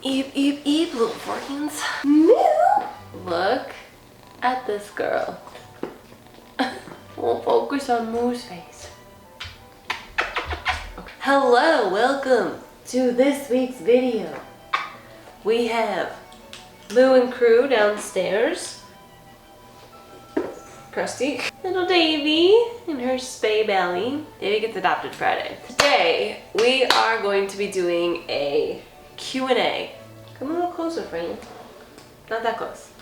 Eep, eep, eep, little Forkins. Moo! Look at this girl. We'll focus on Moo's face. Okay. Hello, welcome to this week's video. We have Moo and crew downstairs. Krusty. Little Davy in her spay belly. Davy gets adopted Friday. Today, we are going to be doing a Q&A. Come a little closer, friend. Not that close.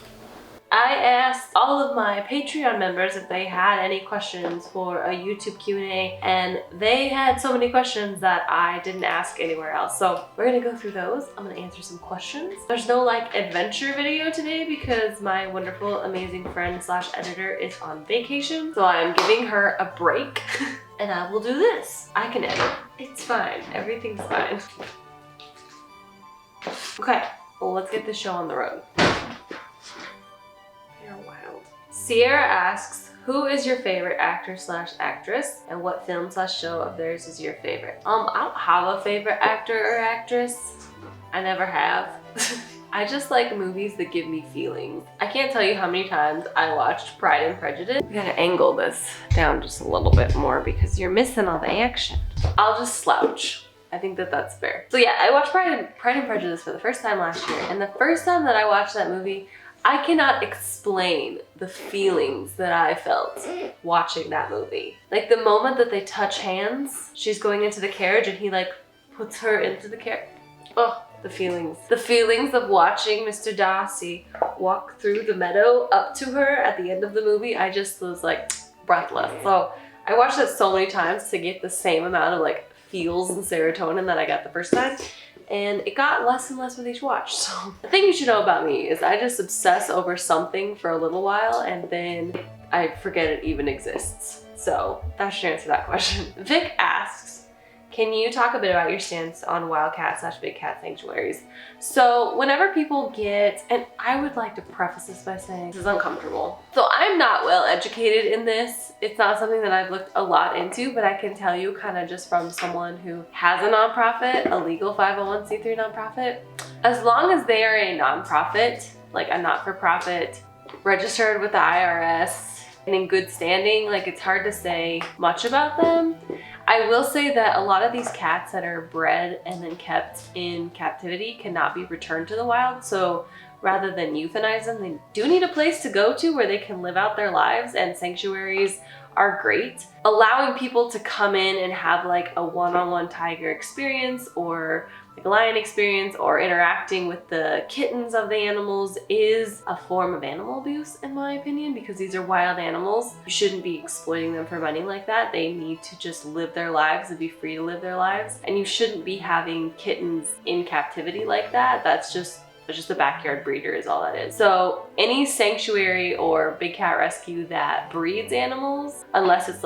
I asked all of my Patreon members if they had any questions for a YouTube Q&A, and they had so many questions that I didn't ask anywhere else. So we're gonna go through those. I'm gonna answer some questions. There's no adventure video today because my wonderful, amazing friend slash editor is on vacation. So I'm giving her a break and I will do this. I can edit. It's fine. Everything's fine. Okay, well, let's get this show on the road. They're wild. Sierra asks, who is your favorite actor slash actress, and what film slash show of theirs is your favorite? I don't have a favorite actor or actress. I never have. I just like movies that give me feelings. I can't tell you how many times I watched Pride and Prejudice. We gotta angle this down just a little bit more because you're missing all the action. I'll just slouch. I think that that's fair. So yeah, I watched Pride and Prejudice for the first time last year, and the first time that I watched that movie, I cannot explain the feelings that I felt watching that movie. Like the moment that they touch hands, she's going into the carriage and he puts her into the carriage. Oh, the feelings. The feelings of watching Mr. Darcy walk through the meadow up to her at the end of the movie, I just was breathless. So I watched it so many times to get the same amount of feels and serotonin that I got the first time, and it got less and less with each watch. So the thing you should know about me is I just obsess over something for a little while and then I forget it even exists. So that's your answer to that question. Vic asks, can you talk a bit about your stance on wildcat / big cat sanctuaries? So whenever people get, and I would like to preface this by saying this is uncomfortable. So I'm not well educated in this. It's not something that I've looked a lot into, but I can tell you kind of just from someone who has a nonprofit, a legal 501c3 nonprofit, as long as they are a nonprofit, like a not-for-profit, registered with the IRS, and in good standing, it's hard to say much about them. I will say that a lot of these cats that are bred and then kept in captivity cannot be returned to the wild. So rather than euthanize them, they do need a place to go to where they can live out their lives, and sanctuaries are great. Allowing people to come in and have a one-on-one tiger experience or a lion experience or interacting with the kittens of the animals is a form of animal abuse, in my opinion, because these are wild animals. You shouldn't be exploiting them for money like that. They need to just live their lives and be free to live their lives. And you shouldn't be having kittens in captivity like that. That's just a backyard breeder is all that is. So any sanctuary or big cat rescue that breeds animals, unless it's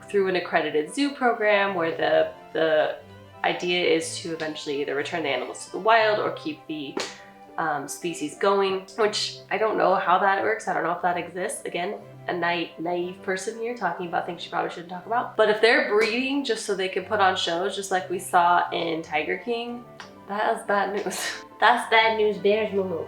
through an accredited zoo program where the idea is to eventually either return the animals to the wild or keep the species going, which I don't know how that works. I don't know if that exists. Again, a naive person here talking about things she probably shouldn't talk about. But if they're breeding just so they can put on shows, just like we saw in Tiger King, that is bad news. That's bad news, bears moo.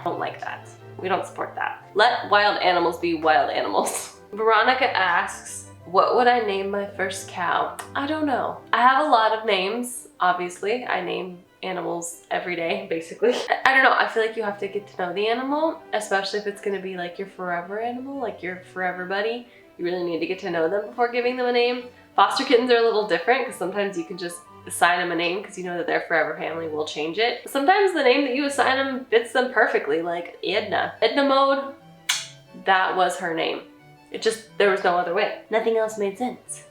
Don't like that. We don't support that. Let wild animals be wild animals. Veronica asks, what would I name my first cow? I don't know. I have a lot of names, obviously. I name animals every day, basically. I don't know, I feel like you have to get to know the animal, especially if it's gonna be your forever animal, your forever buddy. You really need to get to know them before giving them a name. Foster kittens are a little different because sometimes you can just assign them a name because you know that their forever family will change it. Sometimes the name that you assign them fits them perfectly, like Edna. Edna Mode, that was her name. There was no other way. Nothing else made sense.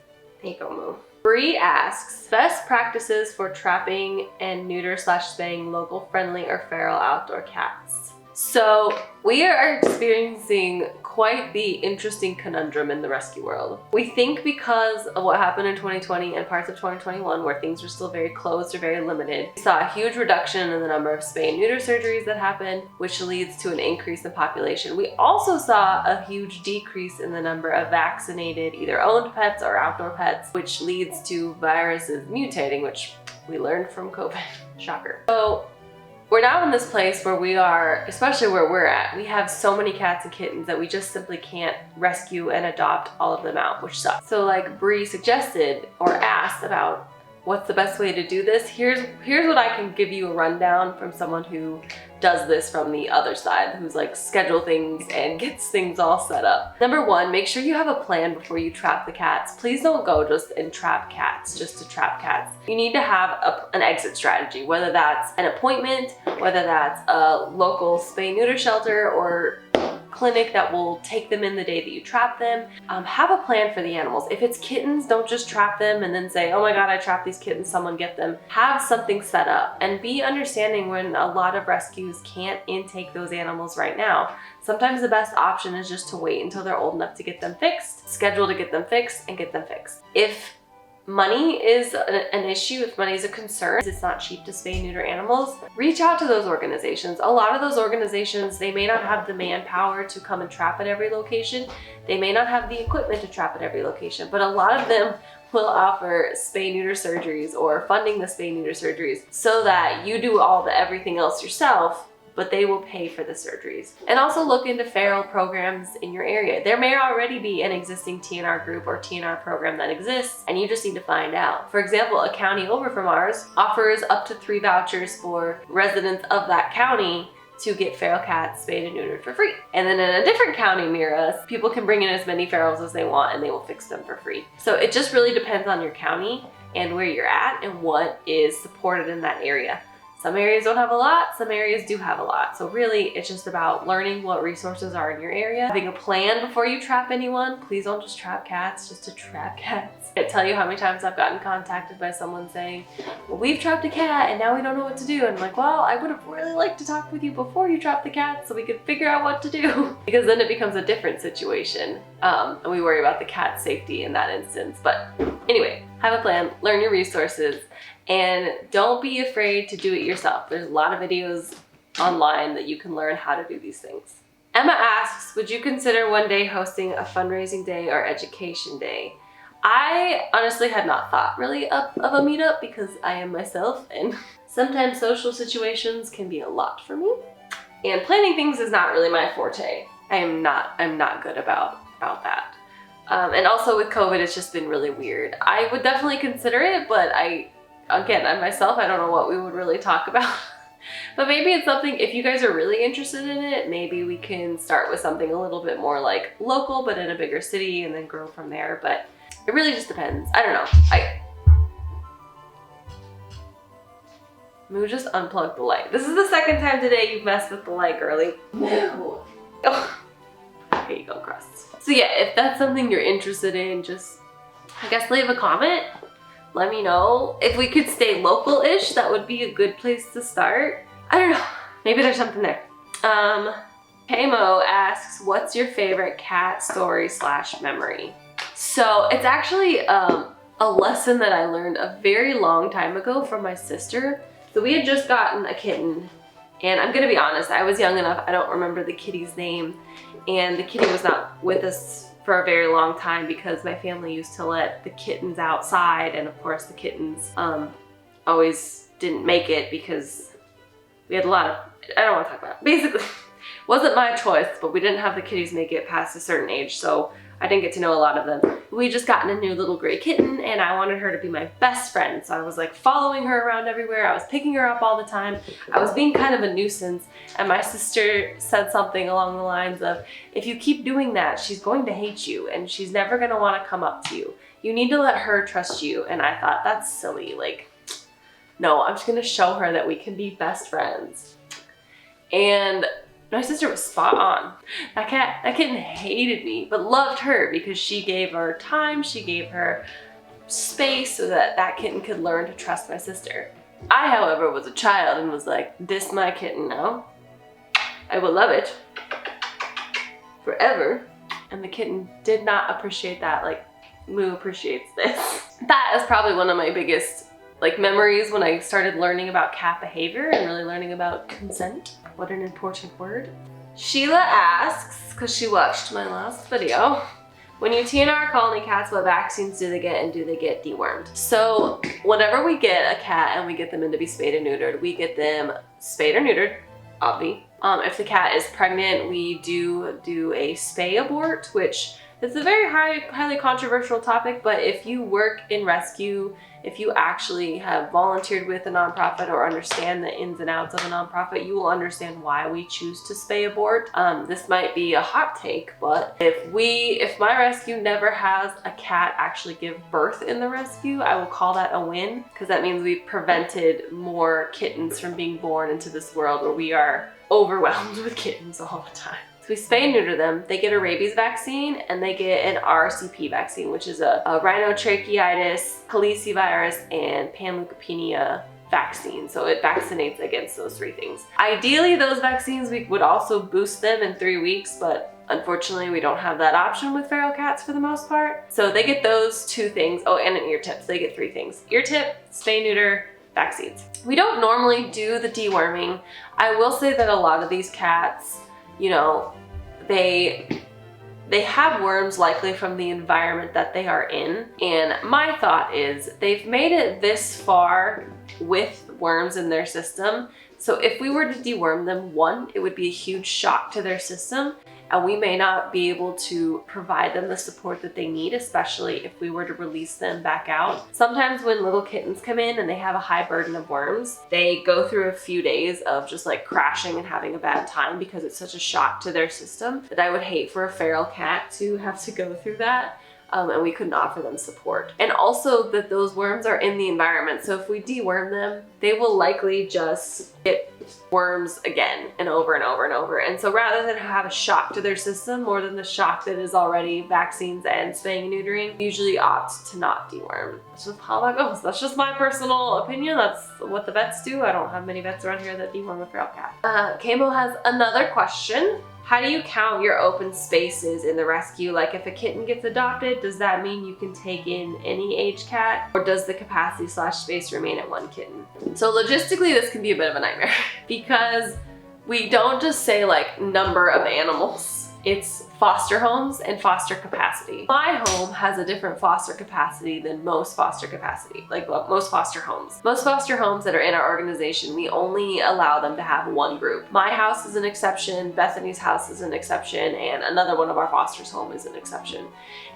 There you go, Moo. Bree asks, best practices for trapping and neuter / spaying local friendly or feral outdoor cats. So we are experiencing quite the interesting conundrum in the rescue world. We think because of what happened in 2020 and parts of 2021 where things were still very closed or very limited, we saw a huge reduction in the number of spay and neuter surgeries that happened, which leads to an increase in population. We also saw a huge decrease in the number of vaccinated either owned pets or outdoor pets, which leads to viruses mutating, which we learned from COVID. Shocker. So we're now in this place where we are, especially where we're at, we have so many cats and kittens that we just simply can't rescue and adopt all of them out, which sucks. So like Bree suggested or asked about what's the best way to do this, here's what I can give you a rundown from someone who does this from the other side, who's like schedule things and gets things all set up. Number one, make sure you have a plan before you trap the cats. Please don't go just and trap cats just to trap cats. You need to have an exit strategy, whether that's an appointment, whether that's a local spay-neuter shelter or clinic that will take them in the day that you trap them. Have a plan for the animals. If it's kittens, don't just trap them and then say, oh my God, I trapped these kittens, someone get them. Have something set up and be understanding when a lot of rescues can't intake those animals right now. Sometimes the best option is just to wait until they're old enough to get them fixed, schedule to get them fixed, and get them fixed. If money is an issue, if money is a concern, it's not cheap to spay and neuter animals, reach out to those organizations. A lot of those organizations, they may not have the manpower to come and trap at every location. They may not have the equipment to trap at every location, but a lot of them will offer spay-neuter surgeries or funding the spay-neuter surgeries so that you do all the everything else yourself, but they will pay for the surgeries. And also look into feral programs in your area. There may already be an existing TNR group or TNR program that exists, and you just need to find out. For example, a county over from ours offers up to 3 vouchers for residents of that county to get feral cats spayed and neutered for free. And then in a different county near us, people can bring in as many ferals as they want and they will fix them for free. So it just really depends on your county and where you're at and what is supported in that area. Some areas don't have a lot, some areas do have a lot. So really, it's just about learning what resources are in your area, having a plan before you trap anyone. Please don't just trap cats just to trap cats. I can't tell you how many times I've gotten contacted by someone saying, well, we've trapped a cat and now we don't know what to do. And I'm like, well, I would have really liked to talk with you before you trapped the cat so we could figure out what to do. Because then it becomes a different situation. And we worry about the cat's safety in that instance. But anyway, have a plan, learn your resources, and don't be afraid to do it yourself. There's a lot of videos online that you can learn how to do these things. Emma asks, would you consider one day hosting a fundraising day or education day? I honestly had not thought really of a meetup because I am myself and sometimes social situations can be a lot for me. And planning things is not really my forte. I'm not good about that. And also with COVID, it's just been really weird. I would definitely consider it, but I'm myself, I don't know what we would really talk about. But maybe it's something, if you guys are really interested in it, maybe we can start with something a little bit more like local, but in a bigger city and then grow from there. But it really just depends. I don't know. Moo just unplugged the light. This is the second time today you've messed with the light, girly. No. Oh. Here you go, Crust. So yeah, if that's something you're interested in, just, I guess, leave a comment. Let me know. If we could stay local-ish, that would be a good place to start. I don't know. Maybe there's something there. Kamo asks, what's your favorite cat story / memory? So it's actually a lesson that I learned a very long time ago from my sister. So we had just gotten a kitten, and I'm gonna be honest, I was young enough, I don't remember the kitty's name, and the kitty was not with us for a very long time because my family used to let the kittens outside, and of course the kittens always didn't make it because we had a lot of, I don't want to talk about it. Basically, wasn't my choice, but we didn't have the kitties make it past a certain age, so I didn't get to know a lot of them. We just gotten a new little gray kitten and I wanted her to be my best friend. So I was like following her around everywhere. I was picking her up all the time. I was being kind of a nuisance. And my sister said something along the lines of, if you keep doing that, she's going to hate you and she's never gonna wanna come up to you. You need to let her trust you. And I thought, that's silly. Like, no, I'm just gonna show her that we can be best friends. And my sister was spot on. That kitten hated me, but loved her because she gave her time, she gave her space so that that kitten could learn to trust my sister. I, however, was a child and was like, this my kitten now. I will love it forever. And the kitten did not appreciate that like Moo appreciates this. That is probably one of my biggest memories when I started learning about cat behavior and really learning about consent. What an important word. Sheila asks, because she watched my last video, When you TNR our colony cats, what vaccines do they get, and do they get dewormed? So whenever we get a cat and we get them in to be spayed or neutered, we get them spayed or neutered, obvi. If the cat is pregnant, we do a spay abort, which is a very highly controversial topic, but if you work in rescue, if you actually have volunteered with a nonprofit or understand the ins and outs of a nonprofit, you will understand why we choose to spay abort. This might be a hot take, but if my rescue never has a cat actually give birth in the rescue, I will call that a win, because that means we've prevented more kittens from being born into this world where we are overwhelmed with kittens all the time. So we spay and neuter them. They get a rabies vaccine and they get an RCP vaccine, which is a rhinotracheitis, calicivirus, and panleukopenia vaccine. So it vaccinates against those 3 things. Ideally, those vaccines, we would also boost them in 3 weeks, but unfortunately, we don't have that option with feral cats for the most part. So they get those 2 things. Oh, and an ear tip. So they get 3 things. Ear tip, spay, neuter, vaccines. We don't normally do the deworming. I will say that a lot of these cats, you know, they have worms likely from the environment that they are in. And my thought is they've made it this far with worms in their system. So if we were to deworm them, 1, it would be a huge shock to their system, and we may not be able to provide them the support that they need, especially if we were to release them back out. Sometimes when little kittens come in and they have a high burden of worms, they go through a few days of just like crashing and having a bad time because it's such a shock to their system that I would hate for a feral cat to have to go through that. And we couldn't offer them support. And also that those worms are in the environment. So if we deworm them, they will likely just get worms again and over and over and over. And so rather than have a shock to their system more than the shock that is already vaccines and spaying and neutering, we usually opt to not deworm. That's just how that goes. That's just my personal opinion. That's what the vets do. I don't have many vets around here that deworm a feral cat. Kamo has another question. How do you count your open spaces in the rescue? Like if a kitten gets adopted, does that mean you can take in any age cat, or does the capacity / space remain at 1 kitten? So logistically, this can be a bit of a nightmare because we don't just say like number of animals. It's foster homes and foster capacity. My home has a different foster capacity than most foster capacity, like most foster homes. Most foster homes that are in our organization, we only allow them to have 1 group. My house is an exception, Bethany's house is an exception, and another one of our foster's home is an exception.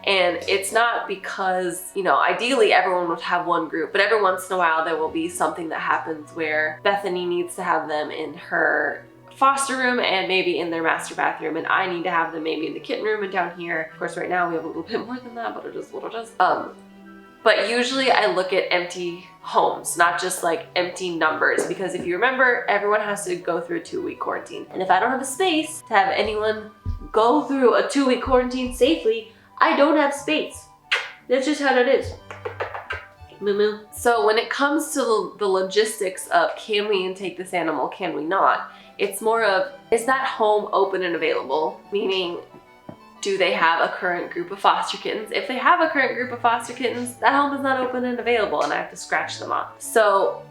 And it's not because, you know, ideally everyone would have 1 group, but every once in a while there will be something that happens where Bethany needs to have them in her foster room and maybe in their master bathroom, and I need to have them maybe in the kitten room and down here. Of course, right now we have a little bit more than that, but it is what it is. But usually I look at empty homes, not just like empty numbers, because if you remember, everyone has to go through a 2-week quarantine. And if I don't have a space to have anyone go through a 2-week quarantine safely, I don't have space. That's just how that is. Moo-moo. So when it comes to the logistics of can we intake this animal, can we not? It's more of, is that home open and available? Meaning, do they have a current group of foster kittens? If they have a current group of foster kittens, that home is not open and available and I have to scratch them off. So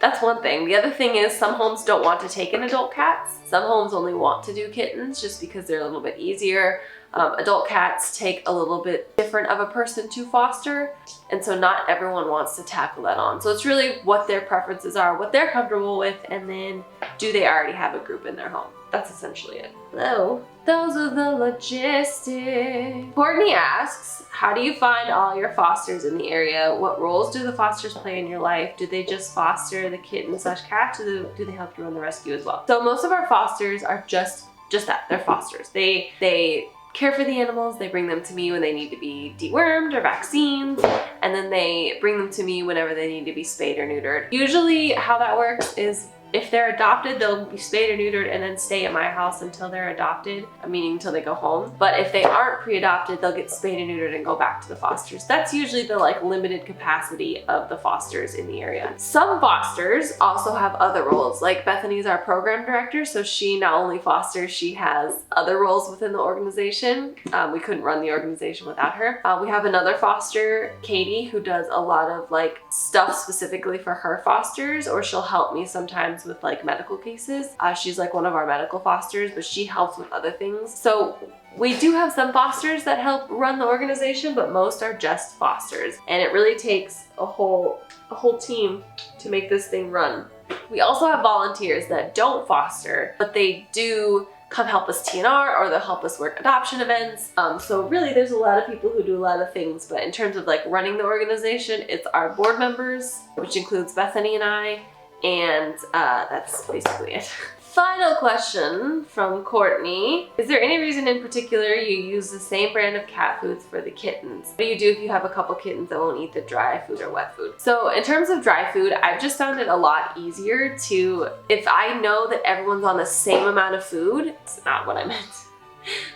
that's one thing. The other thing is some homes don't want to take in adult cats. Some homes only want to do kittens just because they're a little bit easier. Adult cats take a little bit different of a person to foster, and so not everyone wants to tackle that on. So it's really what their preferences are, what they're comfortable with, and then do they already have a group in their home? That's essentially it. So those are the logistics. Courtney asks, how do you find all your fosters in the area? What roles do the fosters play in your life? Do they just foster the kitten / cat? Do they help you run the rescue as well? So most of our fosters are just that, they're fosters. They care for the animals, they bring them to me when they need to be dewormed or vaccines, and then they bring them to me whenever they need to be spayed or neutered. Usually how that works is if they're adopted, they'll be spayed or neutered and then stay at my house until they're adopted, meaning until they go home. But if they aren't pre-adopted, they'll get spayed and neutered and go back to the fosters. That's usually the like limited capacity of the fosters in the area. Some fosters also have other roles, like Bethany's our program director, so she not only fosters, she has other roles within the organization. We couldn't run the organization without her. We have another foster, Katie, who does a lot of like stuff specifically for her fosters, or she'll help me sometimes friends with like medical cases. She's like one of our medical fosters, but she helps with other things. So we do have some fosters that help run the organization, but most are just fosters. And it really takes a whole team to make this thing run. We also have volunteers that don't foster, but they do come help us TNR, or they'll help us work adoption events. So really there's a lot of people who do a lot of things, but in terms of like running the organization, it's our board members, which includes Bethany and I, and that's basically it. Final question from Courtney. Is there any reason in particular you use the same brand of cat foods for the kittens? What do you do if you have a couple kittens that won't eat the dry food or wet food? So in terms of dry food, I've just found it a lot easier to, if I know that everyone's on the same amount of food, it's not what I meant.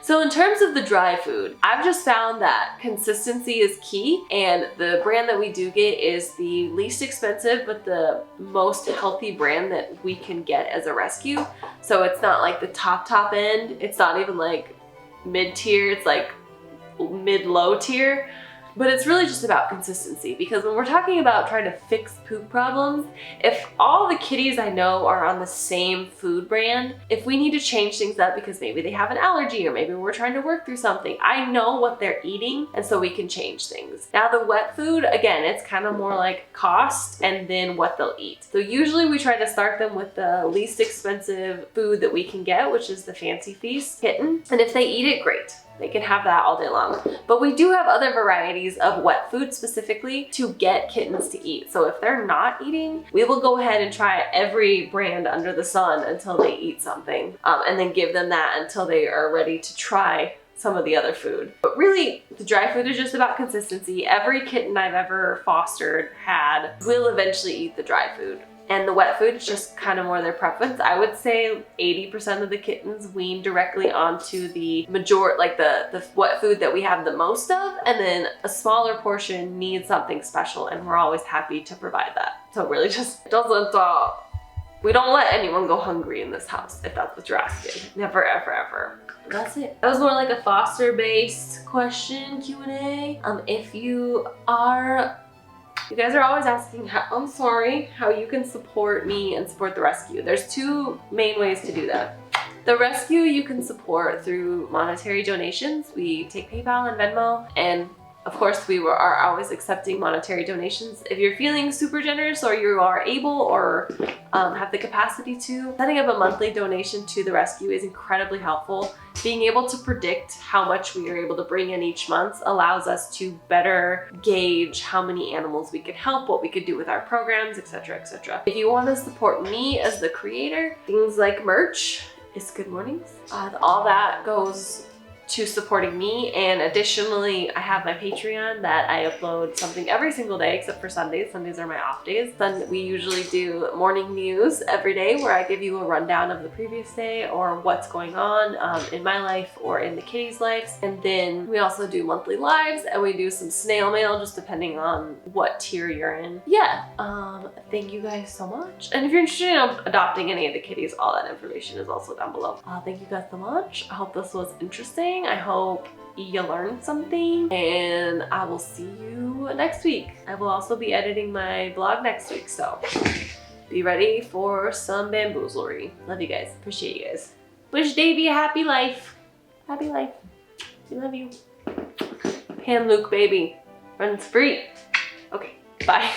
So in terms of the dry food, I've just found that consistency is key, and the brand that we do get is the least expensive but the most healthy brand that we can get as a rescue. So it's not like the top end, it's not even like mid-tier, it's like mid-low tier. But it's really just about consistency, because when we're talking about trying to fix poop problems, if all the kitties I know are on the same food brand, if we need to change things up because maybe they have an allergy or maybe we're trying to work through something, I know what they're eating, and so we can change things. Now the wet food, again, it's kind of more like cost and then what they'll eat. So usually we try to start them with the least expensive food that we can get, which is the Fancy Feast kitten. And if they eat it, great. They can have that all day long. But we do have other varieties of wet food specifically to get kittens to eat. So if they're not eating, we will go ahead and try every brand under the sun until they eat something, and then give them that until they are ready to try some of the other food. But really, the dry food is just about consistency. Every kitten I've ever fostered will eventually eat the dry food. And the wet food is just kind of more their preference. I would say 80% of the kittens wean directly onto the the wet food that we have the most of, and then a smaller portion needs something special, and we're always happy to provide that. So it really just doesn't, we don't let anyone go hungry in this house, if that's what you're asking. Never, ever, ever. That's it. That was more like a foster-based question, Q&A. If you guys are always asking, how you can support me and support the rescue. There's two main ways to do that. The rescue you can support through monetary donations. We take PayPal and Venmo, and of course we are always accepting monetary donations. If you're feeling super generous, or you are able or have the capacity to, setting up a monthly donation to the rescue is incredibly helpful. Being able to predict how much we are able to bring in each month allows us to better gauge how many animals we could help, what we could do with our programs, etc., etc. If you want to support me as the creator, things like merch is Good Mornings. All that goes to supporting me, and additionally I have my Patreon that I upload something every single day except for Sundays. Sundays are my off days. Then we usually do morning news every day where I give you a rundown of the previous day or what's going on in my life or in the kitties' lives. And then we also do monthly lives, and we do some snail mail just depending on what tier you're in. Yeah, thank you guys so much. And if you're interested in adopting any of the kitties, all that information is also down below. Thank you guys so much. I hope this was interesting. I hope you learned something, and I will see you next week. I will also be editing my vlog next week, so be ready for some bamboozlery. Love you guys. Appreciate you guys. Wish Davey a happy life. Happy life. We love you. Hand Luke, baby. Runs free. Okay, bye.